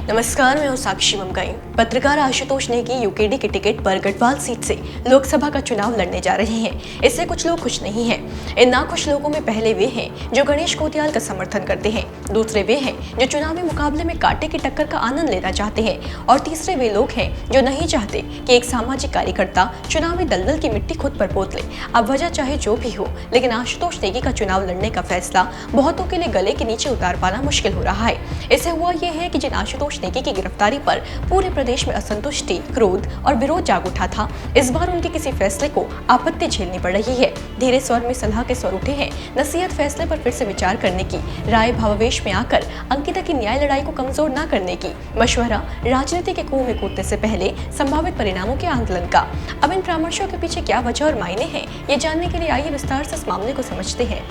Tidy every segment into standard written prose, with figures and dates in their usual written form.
नमस्कार, मैं हूं साक्षी ममगाई। पत्रकार आशुतोष नेगी यूकेडी की टिकट पर गढ़वाल सीट से लोकसभा का चुनाव लड़ने जा रहे हैं। इससे कुछ लोग खुश नहीं हैं। इन नाखुश लोगों में पहले वे हैं जो गणेश कोतियाल का समर्थन करते हैं, दूसरे वे हैं जो चुनावी मुकाबले में कांटे की टक्कर का आनंद लेना चाहते हैं और तीसरे वे लोग हैं जो नहीं चाहते कि एक सामाजिक कार्यकर्ता चुनावी दलदल की मिट्टी खुद पर पोत ले। अब वजह चाहे जो भी हो, लेकिन आशुतोष नेगी का चुनाव लड़ने का फैसला बहुतों के लिए गले के नीचे उतार पाना मुश्किल हो रहा है। इससे हुआ यह है कि जिन आशुतोष नेगी की गिरफ्तारी पर पूरे प्रदेश में असंतुष्टि, क्रोध और विरोध जाग उठा था, इस बार उनके किसी फैसले को आपत्ति झेलनी पड़ रही है। धीरे स्वर में सलाह के स्वर उठे हैं। नसीहत फैसले पर फिर से विचार करने की राय भावावेश में आकर अंकिता की न्याय लड़ाई को कमजोर न करने की मशवरा राजनीति के कुएं में कूदने से पहले संभावित परिणामों के आंकलन का। अब इन परामर्शों के पीछे क्या वजह और मायने हैं, ये जानने के लिए आइए विस्तार से इस मामले को समझते हैं।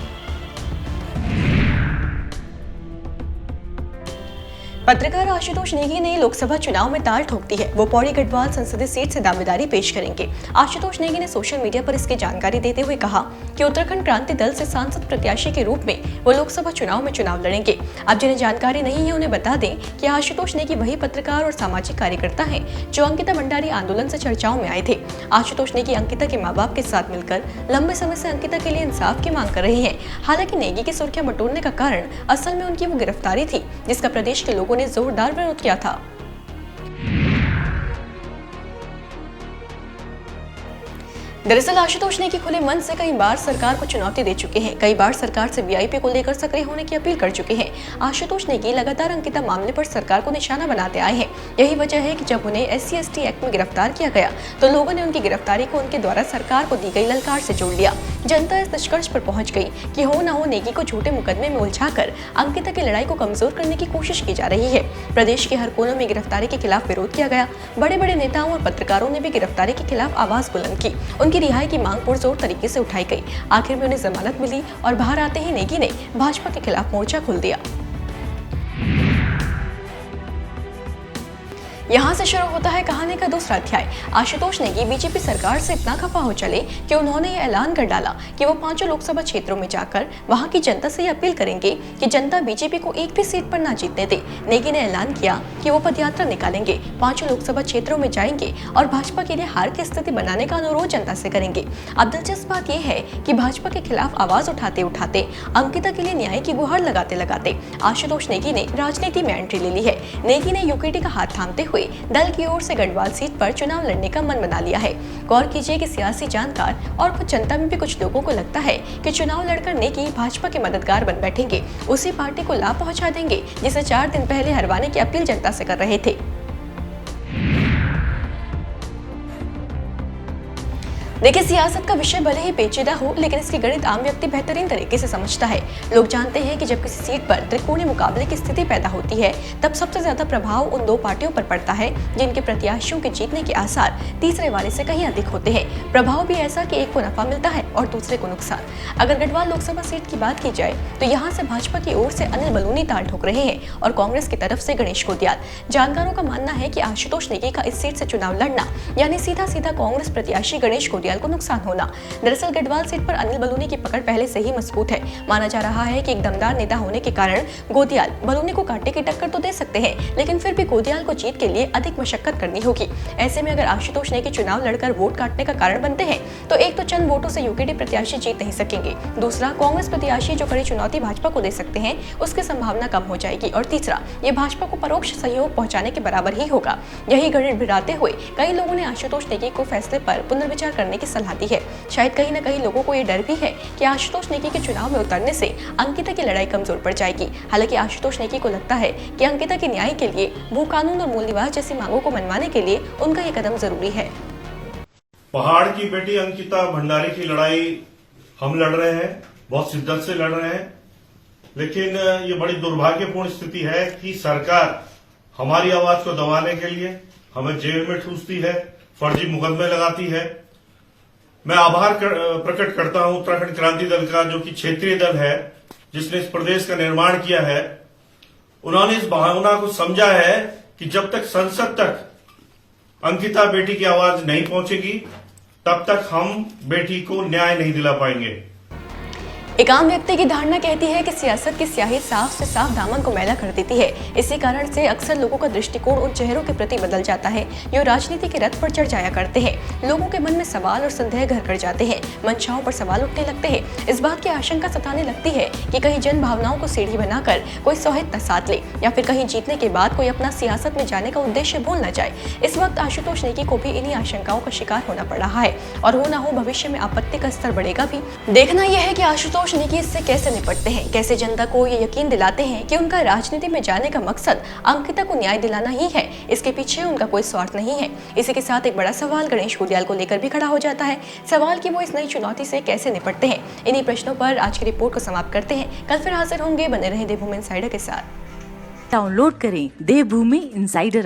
पत्रकार आशुतोष नेगी ने लोकसभा चुनाव में ताल ठोक दी है। वो पौड़ी गढ़वाल संसदीय सीट से दावेदारी पेश करेंगे। आशुतोष नेगी ने सोशल मीडिया पर इसकी जानकारी देते हुए कहा कि उत्तराखंड क्रांति दल से सांसद प्रत्याशी के रूप में वो लोकसभा चुनाव में चुनाव लड़ेंगे। अब जिन्हें जानकारी नहीं है उन्हें बता दें कि आशुतोष नेगी वही पत्रकार और सामाजिक कार्यकर्ता है जो अंकिता भंडारी आंदोलन से चर्चाओं में आए थे। आशुतोष नेगी अंकिता के माँ बाप के साथ मिलकर लंबे समय से अंकिता के लिए इंसाफ की मांग कर रहे हैं। हालांकि नेगी की सुर्खियां बटोरने का कारण असल में उनकी वो गिरफ्तारी थी जिसका प्रदेश के लोगों ने जोरदार विरोध किया था। दरअसल आशुतोष नेगी खुले मन से कई बार सरकार को चुनौती दे चुके हैं। कई बार सरकार से वीआईपी को लेकर सक्रिय होने की अपील कर चुके हैं। आशुतोष नेगी लगातार अंकिता मामले पर सरकार को निशाना बनाते आए हैं। यही वजह है कि जब उन्हें SC/ST एक्ट में गिरफ्तार किया गया तो लोगों ने उनकी गिरफ्तारी को उनके द्वारा सरकार को दी गई ललकार से जोड़ लिया। जनता इस निष्कर्ष पर पहुंच गई कि हो न हो नेगी को झूठे मुकदमे में उलझाकर अंकिता की लड़ाई को कमजोर करने की कोशिश की जा रही है। प्रदेश के हर कोने में गिरफ्तारी के खिलाफ विरोध किया गया। बड़े बड़े नेताओं और पत्रकारों ने भी गिरफ्तारी के खिलाफ आवाज बुलंद की। उनकी रिहाई की मांग पुरजोर तरीके से उठाई गई। आखिर में उन्हें जमानत मिली और बाहर आते ही नेगी ने भाजपा के खिलाफ मोर्चा खोल दिया। यहाँ से शुरू होता है कहानी का दूसरा अध्याय। आशुतोष नेगी बीजेपी सरकार से इतना खफा हो चले कि उन्होंने ये ऐलान कर डाला कि वो 5 लोकसभा क्षेत्रों में जाकर वहां की जनता से अपील करेंगे कि जनता बीजेपी को एक भी सीट पर न जीतने दे। नेगी ने ऐलान किया कि वो पदयात्रा निकालेंगे, 5 लोकसभा क्षेत्रों में जाएंगे और भाजपा के लिए हार की स्थिति बनाने का अनुरोध जनता से करेंगे। अब दिलचस्प बात यह है कि भाजपा के खिलाफ आवाज उठाते उठाते, अंकिता के लिए न्याय की गुहार लगाते लगाते आशुतोष नेगी ने राजनीति में एंट्री ले ली है। नेगी ने यूकेडी का हाथ थामते हुए दल की ओर से गढ़वाल सीट पर चुनाव लड़ने का मन बना लिया है। गौर कीजिए कि सियासी जानकार और खुद जनता में भी कुछ लोगों को लगता है कि चुनाव लड़कर नेगी भाजपा के मददगार बन बैठेंगे, उसी पार्टी को लाभ पहुंचा देंगे जिसे 4 दिन पहले हरवाने की अपील जनता से कर रहे थे। देखिए, सियासत का विषय भले ही पेचीदा हो, लेकिन इसकी गणित आम व्यक्ति बेहतरीन तरीके से समझता है। लोग जानते हैं कि जब किसी सीट पर त्रिकोणीय मुकाबले की स्थिति पैदा होती है तब सबसे ज्यादा प्रभाव उन 2 पार्टियों पर पड़ता है जिनके प्रत्याशियों के जीतने के आसार तीसरे वाले से कहीं अधिक होते हैं। प्रभाव भी ऐसा कि एक को नफा मिलता है और दूसरे को नुकसान। अगर गढ़वाल लोकसभा सीट की बात की जाए तो यहाँ से भाजपा की ओर से अनिल बलूनी ताल ठोक रहे हैं और कांग्रेस की तरफ से गणेश कोतियाल। जानकारों का मानना है कि आशुतोष नेगी का इस सीट से चुनाव लड़ना यानी सीधा सीधा कांग्रेस प्रत्याशी गणेश कोतियाल को नुकसान होना। दरअसल गढ़वाल सीट पर अनिल बलूनी की पकड़ पहले से ही मजबूत है। माना जा रहा है कि एक दमदार नेता होने के कारण गोदियाल बलूनी को कांटे की टक्कर तो दे सकते हैं, लेकिन फिर भी गोदियाल को जीत के लिए अधिक मशक्कत करनी होगी। ऐसे में अगर आशुतोष नेगी चुनाव लड़कर वोट काटने का कारण बनते हैं तो एक तो चंद वोटों से यूकेडी प्रत्याशी जीत नहीं सकेंगे, दूसरा कांग्रेस प्रत्याशी जो कड़ी चुनौती भाजपा को दे सकते हैं उसकी संभावना कम हो जाएगी और तीसरा ये भाजपा को परोक्ष सहयोग पहुंचाने के बराबर ही होगा। यही गणित भिड़ाते हुए कई लोगों ने आशुतोष नेगी को फैसले पर पुनर्विचार करने की सलाह दी है। शायद कहीं न कहीं लोगों को ये डर भी है कि आशुतोष नेगी के चुनाव में उतरने से अंकिता की लड़ाई कमजोर पड़ जाएगी। हालांकि आशुतोष नेगी को लगता है कि अंकिता के न्याय के लिए, भू कानून और मूल निवास जैसी मांगों को मनवाने के लिए उनका ये कदम जरूरी है। पहाड़ की बेटी अंकिता भंडारी की लड़ाई हम लड़ रहे हैं, बहुत शिद्दत से लड़ रहे हैं, लेकिन ये बड़ी दुर्भाग्यपूर्ण स्थिति है कि सरकार हमारी आवाज को दबाने के लिए हमें जेल में ठूसती है, फर्जी मुकदमे लगाती है। मैं आभार प्रकट करता हूं उत्तराखंड क्रांति दल का, जो कि क्षेत्रीय दल है जिसने इस प्रदेश का निर्माण किया है। उन्होंने इस भावना को समझा है कि जब तक संसद तक अंकिता बेटी की आवाज नहीं पहुंचेगी तब तक हम बेटी को न्याय नहीं दिला पाएंगे। एक आम व्यक्ति की धारणा कहती है कि सियासत की स्याही साफ से साफ दामन को मैला कर देती है। इसी कारण से अक्सर लोगों का दृष्टिकोण उन चेहरों के प्रति बदल जाता है जो राजनीति के रथ पर चढ़ जाया करते हैं। लोगों के मन में सवाल और संदेह घर कर जाते हैं, मंशाओं पर सवाल उठने लगते हैं। इस बात की आशंका सताने लगती है कि कहीं जन भावनाओं को सीढ़ी बनाकर कोई सौहित न साध ले, या फिर कहीं जीतने के बाद कोई अपना सियासत में जाने का उद्देश्य भूल न जाए। इस वक्त आशुतोष नेगी को भी इन्हीं आशंकाओं का शिकार होना पड़ रहा है और हो ना हो भविष्य में आपत्ति का स्तर बढ़ेगा भी। देखना यह है कि आशुतोष नेगी इससे कैसे निपटते हैं, कैसे जनता को ये यकीन दिलाते हैं कि उनका राजनीति में जाने का मकसद अंकिता को न्याय दिलाना ही है, इसके पीछे उनका कोई स्वार्थ नहीं है। इसी के साथ एक बड़ा सवाल गणेश गुडियाल को लेकर भी खड़ा हो जाता है। सवाल कि वो इस नई चुनौती से कैसे निपटते हैं। इन्हीं प्रश्नों पर आज की रिपोर्ट को समाप्त करते हैं। कल फिर हाजिर होंगे, बने रहें देवभूमि इनसाइडर के साथ। डाउनलोड करें देवभूमि इनसाइडर।